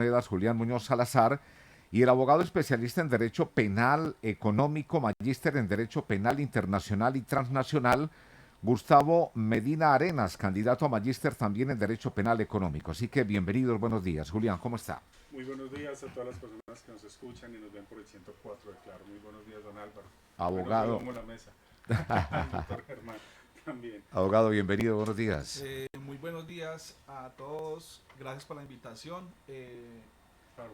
Monedas, Julián Muñoz Salazar, y el abogado especialista en Derecho Penal Económico, magíster en Derecho Penal Internacional y Transnacional, Gustavo Medina Arenas, candidato a magíster también en Derecho Penal Económico. Así que bienvenidos, buenos días. Julián, ¿cómo está? Muy buenos días a todas las personas que nos escuchan y nos ven por el 104 de Claro. Muy buenos días, don Álvaro. Bueno, Abogado, saludamos la mesa. Al doctor Germán también. abogado, bienvenido, buenos días. Muy buenos días a todos, gracias por la invitación. Claro,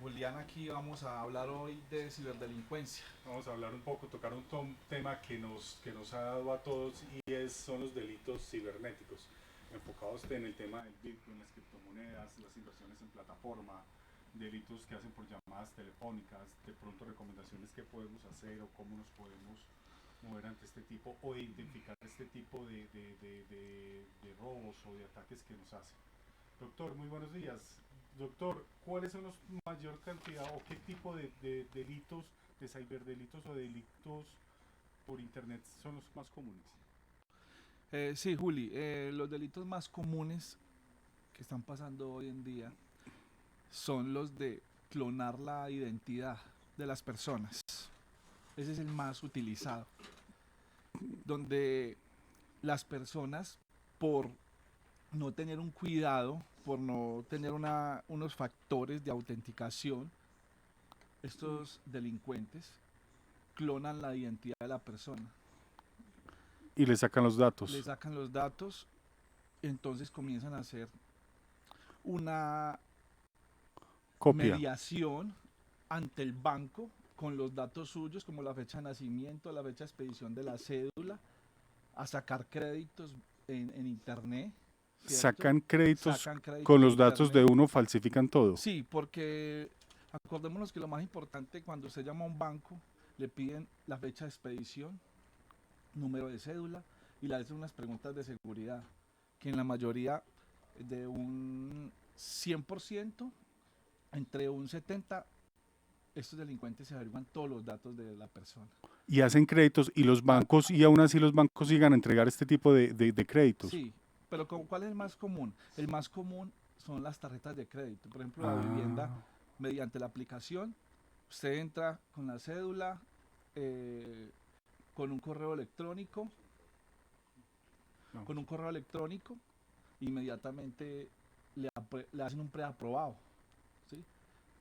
Julián, aquí vamos a hablar hoy de ciberdelincuencia. vamos a hablar un poco, tocar un tema que nos ha dado a todos son los delitos cibernéticos, enfocados en el tema del Bitcoin, las criptomonedas, las inversiones en plataforma, delitos que hacen por llamadas telefónicas, de pronto recomendaciones que podemos hacer o cómo nos podemos mover ante este tipo o identificar este tipo de robos o de ataques que nos hacen. Doctor, muy buenos días. Doctor, ¿cuáles son los mayor cantidad o qué tipo de delitos, de ciberdelitos o delitos por internet son los más comunes? Sí, Juli, los delitos más comunes que están pasando hoy en día son los de clonar la identidad de las personas. Ese es el más utilizado, donde las personas, por no tener un cuidado, por no tener unos factores de autenticación, estos delincuentes clonan la identidad de la persona, Y le sacan los le datos. sacan los datos, entonces comienzan a hacer una Copia. mediación ante el banco con los datos suyos, como la fecha de nacimiento, la fecha de expedición de la cédula, a sacar créditos en internet, ¿cierto? Sacan créditos Sacan créditos con en los datos de internet. uno, falsifican todo. Sí, porque acordémonos que lo más importante cuando usted llama a un banco, le piden la fecha de expedición, número de cédula y le hacen unas preguntas de seguridad, que en la mayoría de un 100%, entre un 70%, estos delincuentes se averiguan todos los datos de la persona. Y hacen créditos y los Ah, bancos, y aún así los bancos sigan a entregar este tipo de créditos. sí, pero ¿cuál es el más común? El más común son las tarjetas de crédito. Por ejemplo, la vivienda, Ah, mediante la aplicación, usted entra con la cédula, eh, con un correo electrónico, no. con un correo electrónico, inmediatamente le hacen un preaprobado, ¿sí?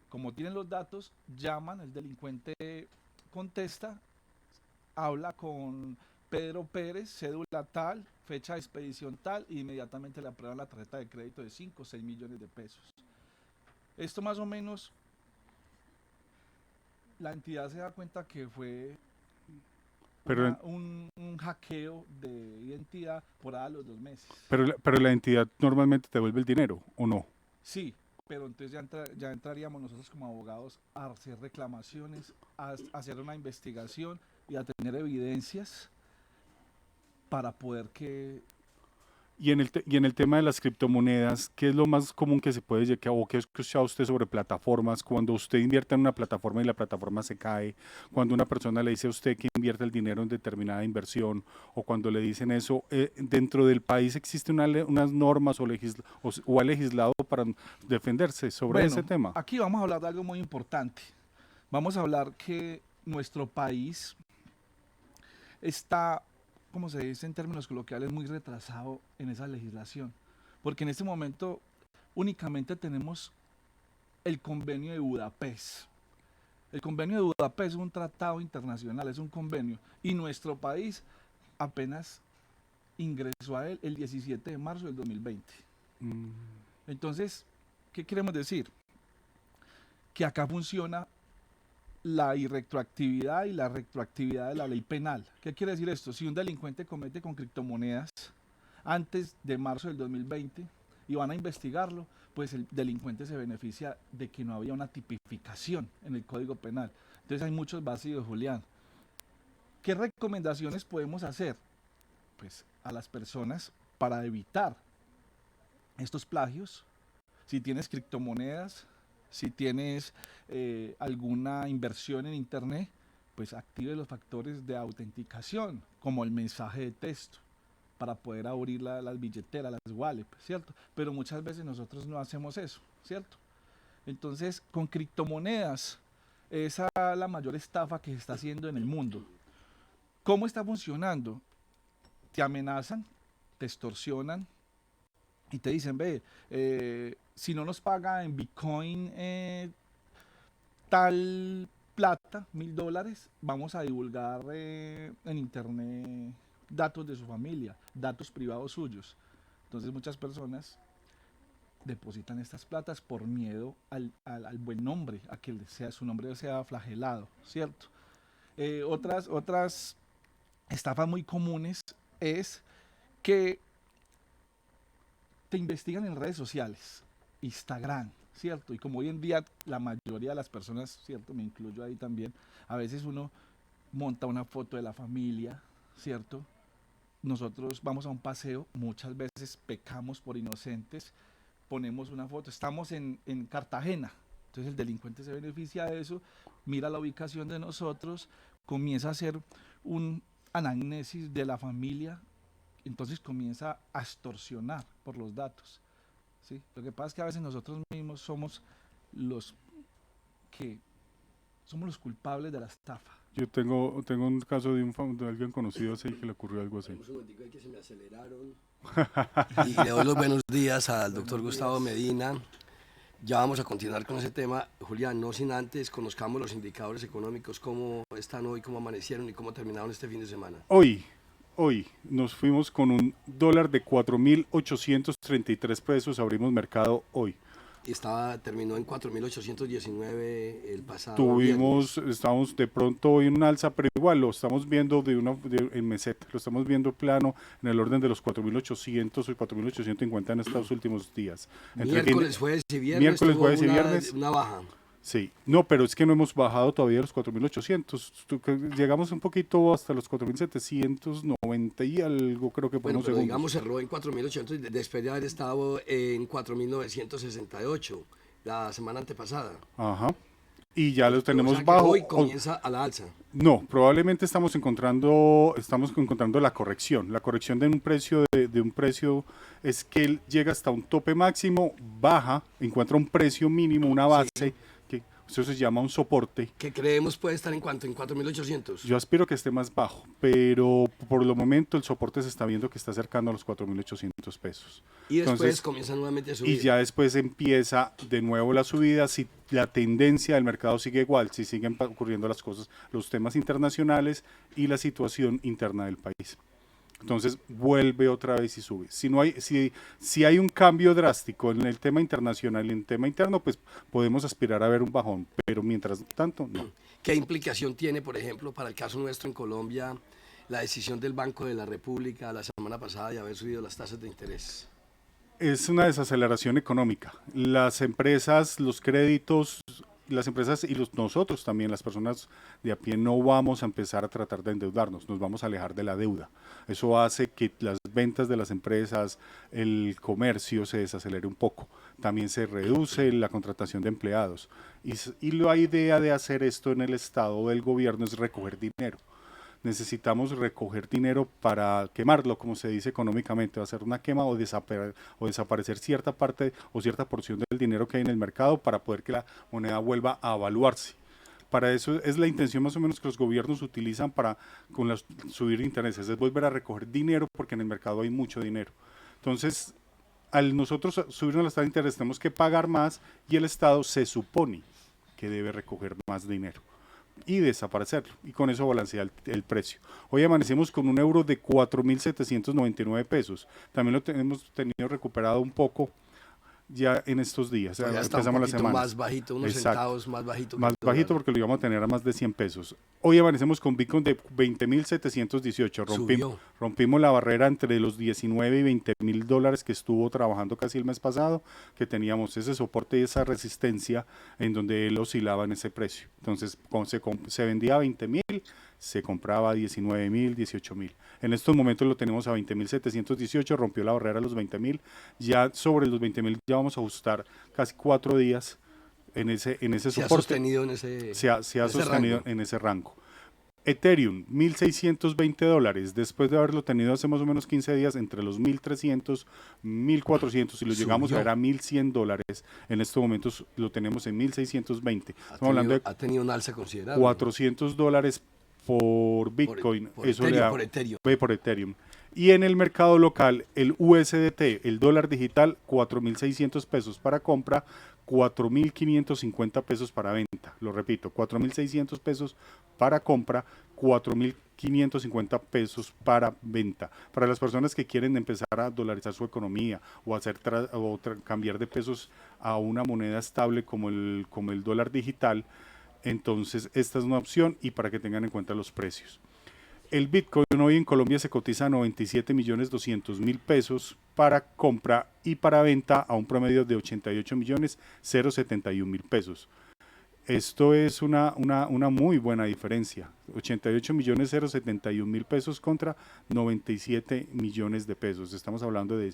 Como tienen los datos, llaman, el delincuente contesta, habla con Pedro Pérez, cédula tal, fecha de expedición tal, e inmediatamente le aprueban la tarjeta de crédito de 5 o 6 millones de pesos. Esto más o menos, la entidad se da cuenta que fue Pero, un hackeo de identidad por ahí a los 2 meses. pero la entidad normalmente te devuelve el dinero, ¿o no? Sí, pero entonces ya entraríamos nosotros como abogados a hacer reclamaciones, a hacer una investigación y a tener evidencias para poder que... Y en el tema de las criptomonedas, ¿qué es lo más común que se puede llegar o qué ha escuchado usted sobre plataformas? Cuando usted invierte en una plataforma y la plataforma se cae, cuando una persona le dice a usted que invierte el dinero en determinada inversión, o cuando le dicen eso, ¿dentro del país existen unas normas o ha legislado para defenderse sobre ese Bueno, tema? aquí vamos a hablar de algo muy importante. Vamos a hablar que nuestro país está, como se dice en términos coloquiales, muy retrasado en esa legislación. Porque en este momento únicamente tenemos el convenio de Budapest. El convenio de Budapest es un tratado internacional, es un convenio. Y nuestro país apenas ingresó a él el 17 de marzo del 2020. Mm, Entonces, ¿qué queremos decir? Que acá funciona la irretroactividad y la retroactividad de la ley penal. ¿Qué quiere decir esto? Si un delincuente comete con criptomonedas antes de marzo del 2020 y van a investigarlo, pues el delincuente se beneficia de que no había una tipificación en el Código Penal. Entonces hay muchos vacíos, Julián. ¿Qué recomendaciones podemos hacer? Pues a las personas para evitar estos plagios. Si tienes criptomonedas, si tienes alguna inversión en internet, pues active los factores de autenticación, como el mensaje de texto, para poder abrir las billeteras, las wallets, ¿cierto? Pero muchas veces nosotros no hacemos eso, ¿cierto? Entonces, con criptomonedas, esa es la mayor estafa que se está haciendo en el mundo. ¿Cómo está funcionando? Te amenazan, te extorsionan y te dicen, ve, si no nos paga en Bitcoin tal plata, $1.000, vamos a divulgar en internet datos de su familia, datos privados suyos. Entonces muchas personas depositan estas platas por miedo al buen nombre, a que su nombre sea flagelado, ¿cierto? Otras estafas muy comunes es que te investigan en redes sociales, Instagram, ¿cierto? Y como hoy en día la mayoría de las personas, ¿cierto? Me incluyo ahí también, a veces uno monta una foto de la familia, ¿cierto? Nosotros vamos a un paseo, muchas veces pecamos por inocentes, ponemos una foto, estamos en Cartagena, entonces el delincuente se beneficia de eso, mira la ubicación de nosotros, comienza a hacer un anamnesis de la familia, entonces comienza a extorsionar por los datos, ¿sí? Lo que pasa es que a veces nosotros mismos somos los que somos los culpables de la estafa. Yo tengo un caso de alguien conocido así que le ocurrió algo así. Un momentico ahí que se me aceleraron. Y le doy los buenos días al doctor Gustavo Medina. Ya vamos a continuar con ese tema. Julián, no sin antes conozcamos los indicadores económicos, cómo están hoy, cómo amanecieron y cómo terminaron este fin de semana. Hoy nos fuimos con un dólar de 4.833 pesos, abrimos mercado hoy. Terminó en 4.819 el pasado Estamos de pronto hoy en un alza, pero igual lo estamos viendo en meseta, lo estamos viendo plano en el orden de los 4.800 o 4.850 en estos últimos días. Miércoles, jueves y viernes, una baja. Sí, no, pero es que no hemos bajado todavía los 4.800. Llegamos un poquito hasta los 4.790 y algo, creo que por unos segundos. Digamos cerró en 4.800 después de haber estado en 4.968 la semana antepasada. Ajá. Y ya los tenemos bajo. Hoy comienza a la alza. No, probablemente estamos encontrando la corrección. La corrección de un precio de un precio es que él llega hasta un tope máximo, baja, encuentra un precio mínimo, una base. Sí. Eso se llama un soporte. ¿Qué creemos puede estar en cuánto? ¿En 4.800? Yo aspiro que esté más bajo, pero por el momento el soporte se está viendo que está acercando a los 4.800 pesos. Y después comienza nuevamente a subir. Y ya después empieza de nuevo la subida si la tendencia del mercado sigue igual, si siguen ocurriendo las cosas, los temas internacionales y la situación interna del país. Entonces vuelve otra vez y sube. Si hay un cambio drástico en el tema internacional y en el tema interno, pues podemos aspirar a ver un bajón, pero mientras tanto, no. ¿Qué implicación tiene, por ejemplo, para el caso nuestro en Colombia, la decisión del Banco de la República la semana pasada de haber subido las tasas de interés? Es una desaceleración económica. Las empresas, los créditos, las empresas y nosotros también, las personas de a pie, no vamos a empezar a tratar de endeudarnos, nos vamos a alejar de la deuda. Eso hace que las ventas de las empresas, el comercio se desacelere un poco. También se reduce la contratación de empleados. Y la idea de hacer esto en el Estado o del gobierno es recoger dinero. Necesitamos recoger dinero para quemarlo, como se dice económicamente, hacer una quema o desaparecer cierta parte o cierta porción del dinero que hay en el mercado para poder que la moneda vuelva a evaluarse. Para eso es la intención más o menos que los gobiernos utilizan para subir intereses, es volver a recoger dinero porque en el mercado hay mucho dinero. Entonces, al nosotros subirnos las tasas de interés tenemos que pagar más y el Estado se supone que debe recoger más dinero y desaparecerlo, y con eso balancea el precio. Hoy amanecemos con un euro de 4.799 pesos, también lo hemos tenido recuperado un poco ya en estos días, ya empezamos la semana más bajito, unos centavos más bajito. Más bajito porque lo íbamos a tener a más de 100 pesos. Hoy amanecemos con Bitcoin de 20.718, rompimos la barrera entre los 19 y 20.000 dólares que estuvo trabajando casi el mes pasado, que teníamos ese soporte y esa resistencia en donde él oscilaba en ese precio. Entonces se vendía a 20.000, se compraba a 19.000, 18.000. En estos momentos lo tenemos a 20.718, rompió la barrera a los 20.000. Ya sobre los 20.000 ya vamos a ajustar casi 4 días en ese soporte. Se ha sostenido en ese se ha sostenido rango. En ese rango. Ethereum, $1,620. Después de haberlo tenido hace más o menos 15 días entre los 1,300, 1,400 y lo llegamos a ver a $1,100. En estos momentos lo tenemos en 1,620. Estamos hablando de Ha tenido un alza considerable. $400 por Bitcoin. Por Eso Ethereum, le da por Ethereum. por Ethereum. Y en el mercado local, el USDT, el dólar digital, $4,600 para compra, $4,550 para venta. Lo repito, $4,600 para compra, $4,550 para venta. Para las personas que quieren empezar a dolarizar su economía o cambiar de pesos a una moneda estable como el dólar digital, entonces esta es una opción y para que tengan en cuenta los precios. El Bitcoin hoy en Colombia se cotiza a 97.200.000 pesos para compra y para venta a un promedio de 88.071.000 pesos. Esto es una muy buena diferencia. 88.071.000 pesos contra 97 millones de pesos. Estamos hablando de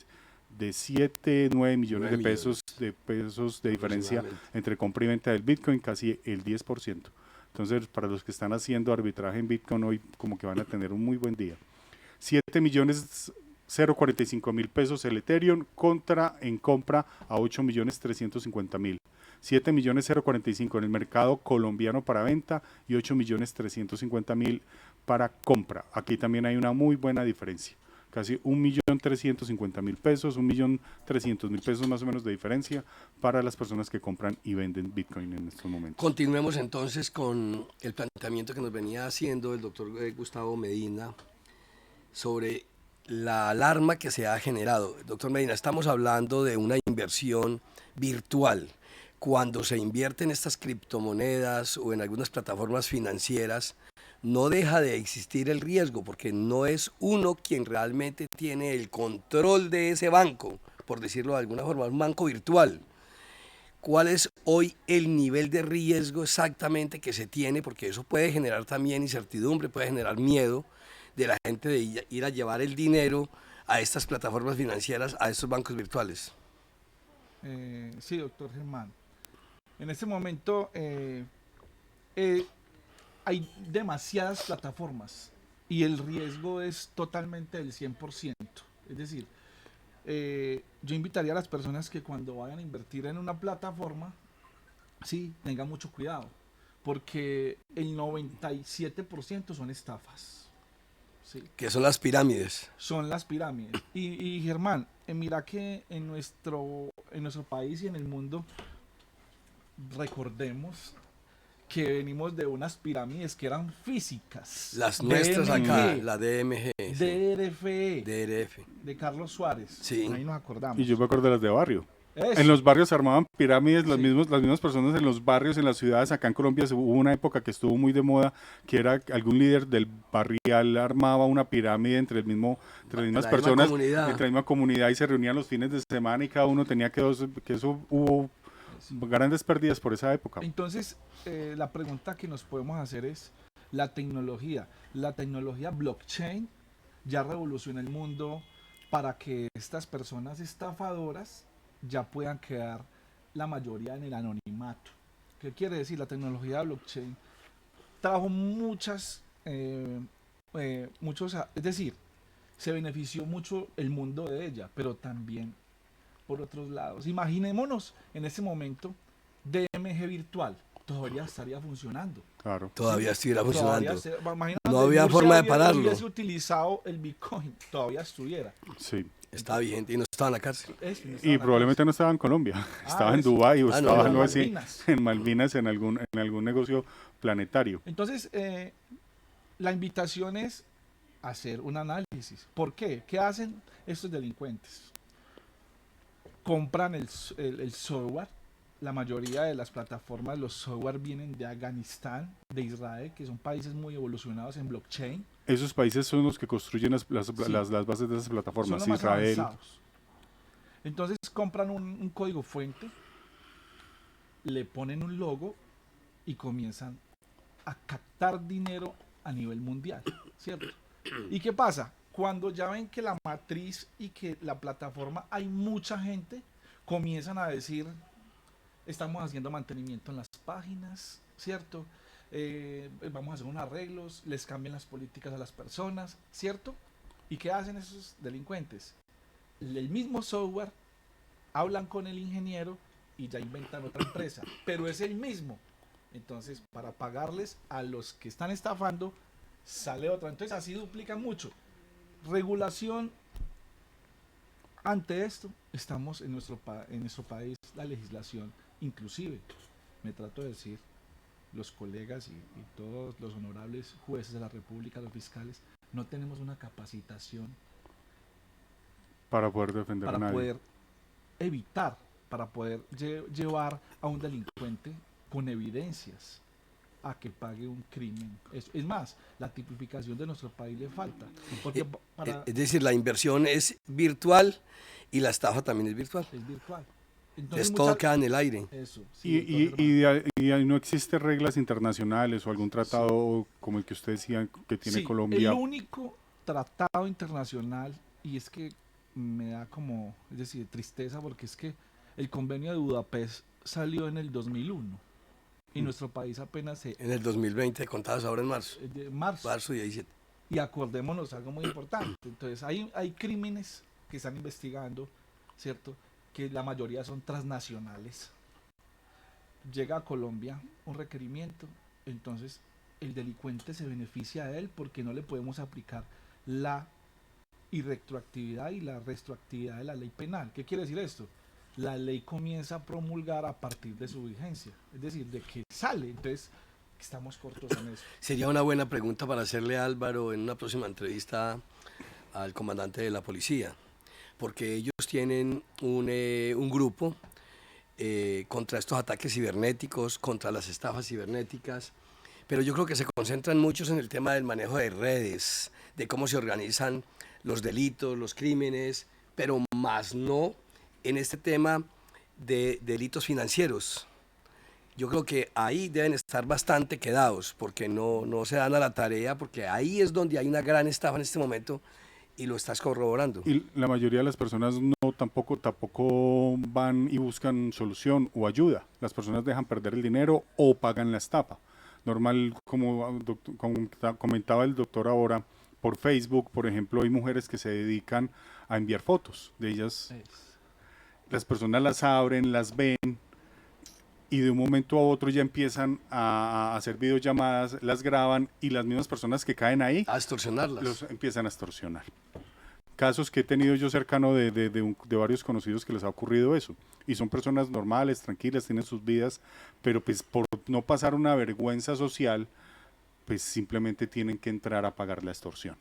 7, 9 millones de pesos de diferencia entre compra y venta del Bitcoin, casi el 10%. Entonces, para los que están haciendo arbitraje en Bitcoin hoy, como que van a tener un muy buen día. 7.045.000 pesos el Ethereum en compra a 8.350.000. 7.045 en el mercado colombiano para venta y 8.350.000 para compra. Aquí también hay una muy buena diferencia. Casi 1.350.000 pesos, 1.300.000 pesos más o menos de diferencia para las personas que compran y venden Bitcoin en estos momentos. Continuemos entonces con el planteamiento que nos venía haciendo el doctor Gustavo Medina sobre la alarma que se ha generado. Doctor Medina, estamos hablando de una inversión virtual. Cuando se invierte en estas criptomonedas o en algunas plataformas financieras, no deja de existir el riesgo, porque no es uno quien realmente tiene el control de ese banco, por decirlo de alguna forma, un banco virtual. ¿Cuál es hoy el nivel de riesgo exactamente que se tiene? Porque eso puede generar también incertidumbre, puede generar miedo de la gente de ir a llevar el dinero a estas plataformas financieras, a estos bancos virtuales. Sí, doctor Germán. En este momento hay demasiadas plataformas y el riesgo es totalmente del 100%. Es decir, yo invitaría a las personas que cuando vayan a invertir en una plataforma, sí, tengan mucho cuidado, porque el 97% son estafas. Sí. Que son las pirámides. Son las pirámides. Y Germán, mira que en nuestro país y en el mundo, recordemos que venimos de unas pirámides que eran físicas. Las nuestras DMG, acá, la DMG. DRFE, DRF. de Carlos Suárez. Sí. Ahí nos acordamos. Y yo me acuerdo de las de barrio. Eso. En los barrios se armaban pirámides, Sí. las mismas personas en los barrios, en las ciudades. Acá en Colombia hubo una época que estuvo muy de moda, que era algún líder del barrial armaba una pirámide entre las mismas personas, entre la misma comunidad, y se reunían los fines de semana y cada uno tenía que eso hubo grandes pérdidas por esa época. Entonces, la pregunta que nos podemos hacer es, la tecnología blockchain ya revoluciona el mundo para que estas personas estafadoras ya puedan quedar la mayoría en el anonimato. ¿Qué quiere decir? La tecnología blockchain trajo es decir, se benefició mucho el mundo de ella, pero también por otros lados. Imaginémonos en ese momento DMG virtual todavía estaría funcionando. Claro. Todavía estuviera funcionando. Imagínate, No había forma de pararlo. hubiese utilizado el Bitcoin, todavía estuviera. Sí. Estaba vigente y no estaba en la cárcel. Y probablemente no estaba en Colombia, estaba en Dubái o estaba en Malvinas, en algún negocio planetario. Entonces, la invitación es hacer un análisis. ¿Por qué? ¿Qué hacen estos delincuentes? Compran el software. La mayoría de las plataformas, los software vienen de Afganistán, de Israel, que son países muy evolucionados en blockchain. Esos países son los que construyen las bases de esas plataformas, son los más Israel. avanzados. Entonces compran un código fuente, le ponen un logo y comienzan a captar dinero a nivel mundial, ¿cierto? ¿Y qué pasa? Cuando ya ven que la matriz y que la plataforma hay mucha gente, comienzan a decir, estamos haciendo mantenimiento en las páginas, ¿cierto? vamos a hacer unos arreglos, les cambian las políticas a las personas, ¿cierto? ¿Y qué hacen esos delincuentes? El mismo software, hablan con el ingeniero y ya inventan otra empresa, pero es el mismo. Entonces, para pagarles a los que están estafando, sale otra. Entonces, así duplican mucho. Regulación. Ante esto, estamos en nuestro país, la legislación, inclusive, me trato de decir, los colegas y todos los honorables jueces de la República, los fiscales, no tenemos una capacitación para poder defender a para nadie. poder evitar, para poder llevar a un delincuente con evidencias a que pague un crimen. Es más, la tipificación de nuestro país le falta. Porque Es decir, la inversión es virtual y la estafa también es virtual. es virtual. Entonces todo queda en el aire. Eso, sí, Y ahí no existen reglas internacionales o algún tratado como el que usted decía que tiene sí, Colombia. el único tratado internacional, y es que me da como, es decir, tristeza, porque es que el convenio de Budapest salió en el 2001 y nuestro país apenas En el 2020, contadas ahora en marzo. de marzo. Marzo 17. Y acordémonos algo muy importante. Entonces, hay crímenes que están investigando, ¿cierto? Que la mayoría son transnacionales. Llega a Colombia un requerimiento, entonces el delincuente se beneficia de él porque no le podemos aplicar la irretroactividad y la retroactividad de la ley penal. ¿Qué quiere decir esto? La ley comienza a promulgar a partir de su vigencia, es decir, de que sale. Entonces, estamos cortos en eso. Sería una buena pregunta para hacerle a Álvaro en una próxima entrevista al comandante de la policía, porque ellos tienen un grupo contra estos ataques cibernéticos, contra las estafas cibernéticas, pero yo creo que se concentran muchos en el tema del manejo de redes, de cómo se organizan los delitos, los crímenes, pero más no en este tema de delitos financieros. Yo creo que ahí deben estar bastante quedados, porque no se dan a la tarea, porque ahí es donde hay una gran estafa en este momento y lo estás corroborando. Y la mayoría de las personas tampoco van y buscan solución o ayuda. Las personas dejan perder el dinero o pagan la estafa. Normal, como comentaba el doctor ahora, por Facebook, por ejemplo, hay mujeres que se dedican a enviar fotos de ellas. Las personas las abren, las ven y de un momento a otro ya empiezan a hacer videollamadas, las graban y las mismas personas que caen ahí A extorsionarlas. los empiezan a extorsionar. Casos que he tenido yo cercano de varios conocidos que les ha ocurrido eso. Y son personas normales, tranquilas, tienen sus vidas, pero pues por no pasar una vergüenza social, pues simplemente tienen que entrar a pagar la extorsión.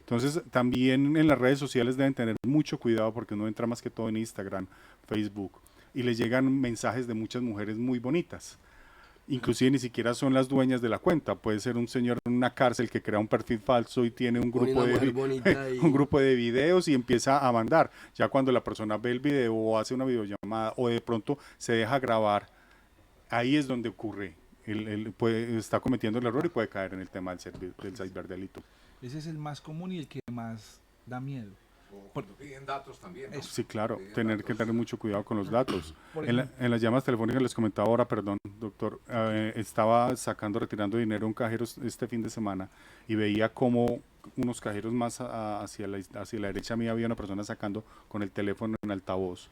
Entonces también en las redes sociales deben tener mucho cuidado porque uno entra más que todo en Instagram, Facebook, y les llegan mensajes de muchas mujeres muy bonitas. Inclusive ni siquiera son las dueñas de la cuenta, puede ser un señor en una cárcel que crea un perfil falso y tiene un grupo, un grupo de videos y empieza a mandar. Ya cuando la persona ve el video o hace una videollamada o de pronto se deja grabar, ahí es donde ocurre, está cometiendo el error y puede caer en el tema del ciberdelito. Ese es el más común y el que más da miedo. Cuando piden datos también, ¿no? Sí, claro, Piden que tener mucho cuidado con los datos. Por En las llamadas telefónicas les comentaba ahora, perdón, doctor, estaba retirando dinero a un cajero este fin de semana y veía como unos cajeros más hacia la derecha mía había una persona sacando con el teléfono en altavoz.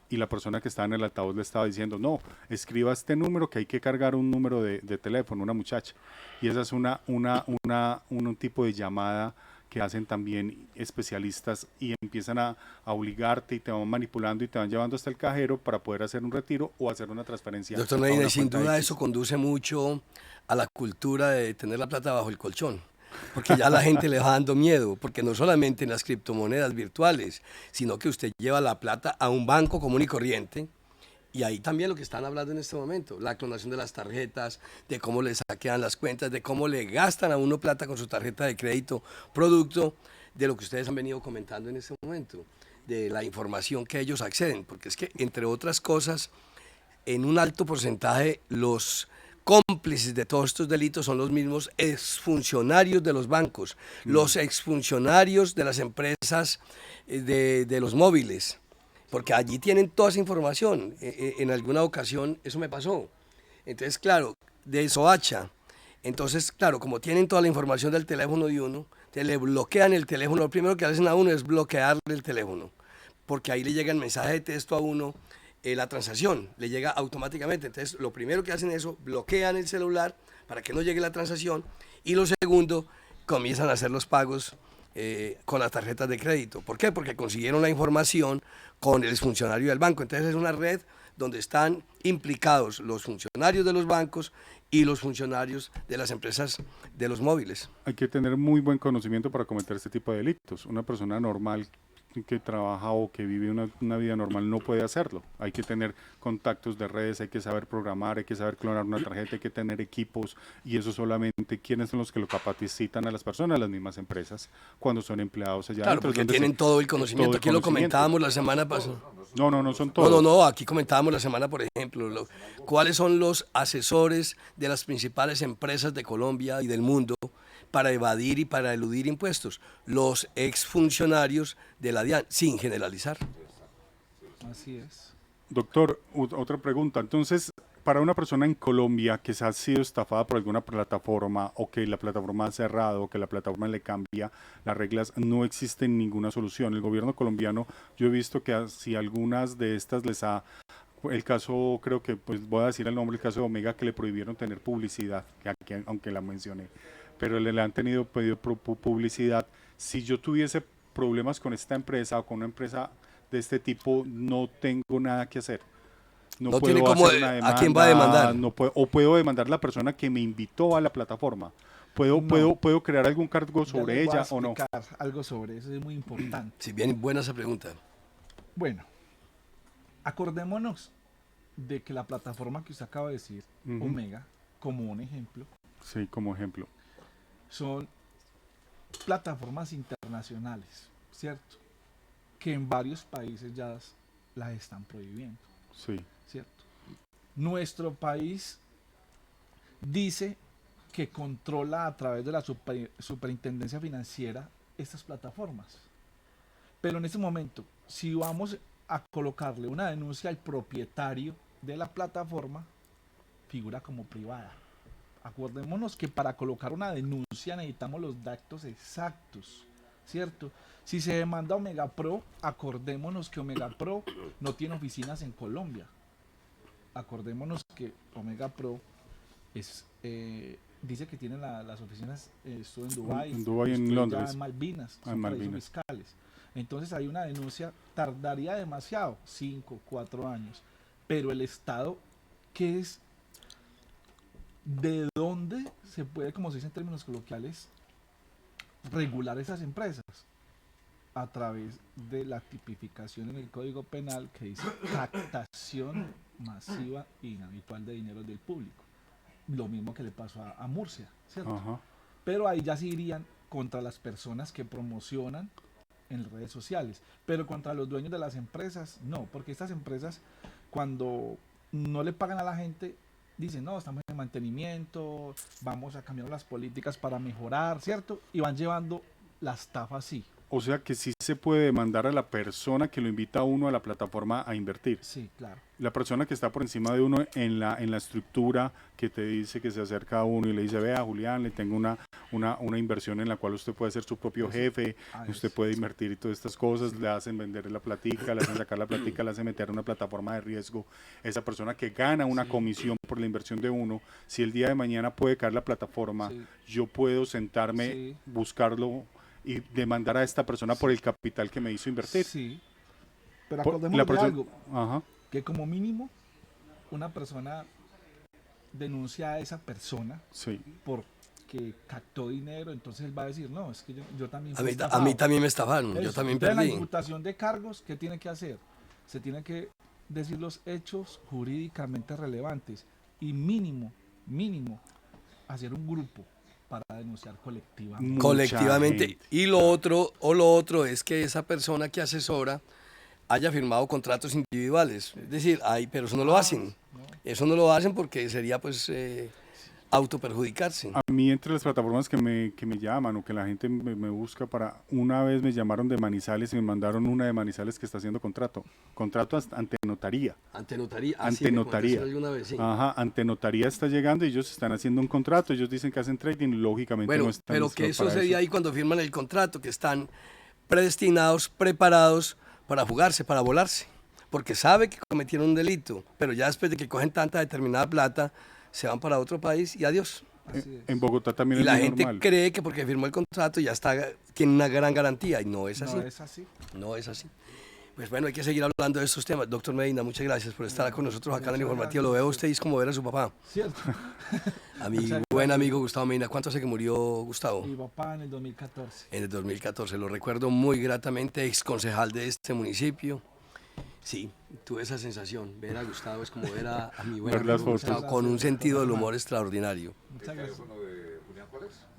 Y la persona que estaba en el altavoz le estaba diciendo, no, escriba este número que hay que cargar un número de teléfono, una muchacha. Y esa es un tipo de llamada que hacen también especialistas y empiezan a obligarte y te van manipulando y te van llevando hasta el cajero para poder hacer un retiro o hacer una transferencia. Doctor Medina, sin duda eso conduce mucho a la cultura de tener la plata bajo el colchón, porque ya la gente le va dando miedo, porque no solamente en las criptomonedas virtuales, sino que usted lleva la plata a un banco común y corriente, y ahí también lo que están hablando en este momento, la clonación de las tarjetas, de cómo le saquean las cuentas, de cómo le gastan a uno plata con su tarjeta de crédito, producto de lo que ustedes han venido comentando en este momento, de la información que ellos acceden, porque es que, entre otras cosas, en un alto porcentaje los cómplices de todos estos delitos son los mismos exfuncionarios de los bancos, los exfuncionarios de las empresas de los móviles, porque allí tienen toda esa información. En alguna ocasión eso me pasó. Entonces, claro, de Soacha Entonces, claro, como tienen toda la información del teléfono de uno, te le bloquean el teléfono. Lo primero que hacen a uno es bloquearle el teléfono, porque ahí le llega el mensaje de texto a uno, la transacción le llega automáticamente. Entonces, lo primero que hacen es eso, bloquean el celular para que no llegue la transacción, y lo segundo, comienzan a hacer los pagos con las tarjetas de crédito. ¿Por qué? Porque consiguieron la información con el funcionario del banco. Entonces, es una red donde están implicados los funcionarios de los bancos y los funcionarios de las empresas de los móviles. Hay que tener muy buen conocimiento para cometer este tipo de delitos. Una persona normal que trabaja o que vive una vida normal no puede hacerlo. Hay que tener contactos de redes, hay que saber programar, hay que saber clonar una tarjeta, hay que tener equipos, y eso solamente, ¿quiénes son los que lo capacitan a las personas? Las mismas empresas, cuando son empleados allá. Claro, porque tienen todo el conocimiento. Aquí lo comentábamos la semana pasada. No son todos. No, aquí comentábamos la semana, por ejemplo, cuáles son los asesores de las principales empresas de Colombia y del mundo para evadir y para eludir impuestos. Los exfuncionarios de la DIAN, sin generalizar. Así es. Doctor, otra pregunta. Entonces, para una persona en Colombia que se ha sido estafada por alguna plataforma, o que la plataforma ha cerrado, o que la plataforma le cambia las reglas, no existe ninguna solución. El gobierno colombiano, yo he visto que si algunas de estas les ha... El caso, creo que, pues voy a decir el nombre, el caso de Omega, que le prohibieron tener publicidad, que aunque la mencioné, pero le han pedido publicidad. Si yo tuviese problemas con esta empresa o con una empresa de este tipo, no tengo nada que hacer. No puedo tiene como hacer una demanda, a quién va a demandar. No puedo, o puedo demandar a la persona que me invitó a la plataforma. ¿Puedo crear algún cargo sobre ella o no? Algo sobre eso es muy importante. Si bien buena esa pregunta. Bueno, acordémonos de que la plataforma que usted acaba de decir, Omega, como un ejemplo, Sí, como ejemplo. son plataformas internacionales, ¿cierto? Que en varios países ya las están prohibiendo, Sí. ¿cierto? Nuestro país dice que controla a través de la superintendencia financiera estas plataformas. Pero en este momento, si vamos a colocarle una denuncia al propietario de la plataforma, figura como privada. Acordémonos que para colocar una denuncia necesitamos los datos exactos, ¿cierto? Si se demanda Omega Pro, acordémonos que Omega Pro no tiene oficinas en Colombia. Acordémonos que Omega Pro dice que tiene las oficinas estuvo en Dubái, en Dubái, en Londres, en Malvinas, en Malvinas fiscales. Entonces hay una denuncia, tardaría demasiado, 5, 4 años. Pero el Estado, ¿qué es? ¿De dónde se puede, como se dice en términos coloquiales, regular esas empresas? A través de la tipificación en el Código Penal que dice captación masiva e inhabitual de dinero del público. Lo mismo que le pasó a Murcia, ¿cierto? Ajá. Pero ahí ya se irían contra las personas que promocionan en redes sociales. Pero contra los dueños de las empresas, no. Porque estas empresas, cuando no le pagan a la gente, dicen, no, estamos en mantenimiento, vamos a cambiar las políticas para mejorar, ¿cierto? Y van llevando la estafa así. O sea que sí se puede demandar a la persona que lo invita a uno a la plataforma a invertir. Sí, claro. La persona que está por encima de uno en la estructura, que te dice, que se acerca a uno y le dice, vea Julián, le tengo una inversión en la cual usted puede ser su propio jefe, usted puede invertir y todas estas cosas, le hacen vender la platica, le hacen sacar la platica, le hacen meter a una plataforma de riesgo. Esa persona que gana una comisión por la inversión de uno, si el día de mañana puede caer la plataforma, yo puedo sentarme, buscarlo y demandar a esta persona por el capital que me hizo invertir. Sí, pero acordémonos de algo, Ajá. que como mínimo una persona denuncia a esa persona porque captó dinero, entonces él va a decir, no, es que yo también fui a mí también me estafaron, yo también perdí. perdí. La imputación de cargos, ¿qué tiene que hacer? Se tiene que decir los hechos jurídicamente relevantes y mínimo, hacer un grupo para denunciar colectivamente. Colectivamente. Y lo otro es que esa persona que asesora haya firmado contratos individuales. Es decir, pero eso no lo hacen. Eso no lo hacen porque sería pues autoperjudicarse. A mí entre las plataformas que me llaman o que la gente me busca para... Una vez me llamaron de Manizales y me mandaron una de Manizales que está haciendo contrato ante notaría. Ante notaría. Ante notaría. Alguna vez, sí. Ajá, ante notaría está llegando y ellos están haciendo un contrato, ellos dicen que hacen trading, lógicamente Bueno, no están pero listos ¿qué para sucedía eso. ahí cuando firman el contrato? Que están predestinados, preparados para fugarse, para volarse. Porque sabe que cometieron un delito, pero ya después de que cogen tanta determinada plata, se van para otro país y adiós. En Bogotá también Y es la muy gente normal. cree que porque firmó el contrato ya está, tiene una gran garantía, y no es así. No es así. No es así. Pues bueno, hay que seguir hablando de estos temas. Doctor Medina, muchas gracias por estar con nosotros acá en el informativo. Lo veo a usted y es como ver a su papá. Cierto. A mi Muchas buen gracias. amigo Gustavo Medina. ¿Cuánto hace que murió Gustavo? Mi papá en el 2014. En el 2014. Lo recuerdo muy gratamente, ex concejal de este municipio. Sí, tuve esa sensación. Ver a Gustavo es como ver a mi buen Ver las amigo fotos. Gustavo, con un sentido del humor extraordinario. Muchas gracias.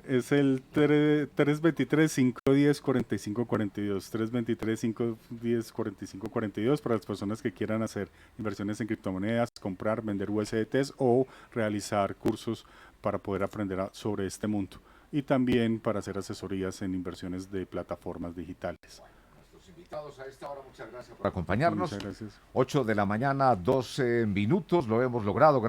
Es el 323-510-4542, 323-510-4542 para las personas que quieran hacer inversiones en criptomonedas, comprar, vender USDTs o realizar cursos para poder aprender sobre este mundo. Y también para hacer asesorías en inversiones de plataformas digitales. Nuestros invitados a esta hora, muchas gracias por acompañarnos. Muchas gracias. 8 de la mañana, 12 minutos, lo hemos logrado.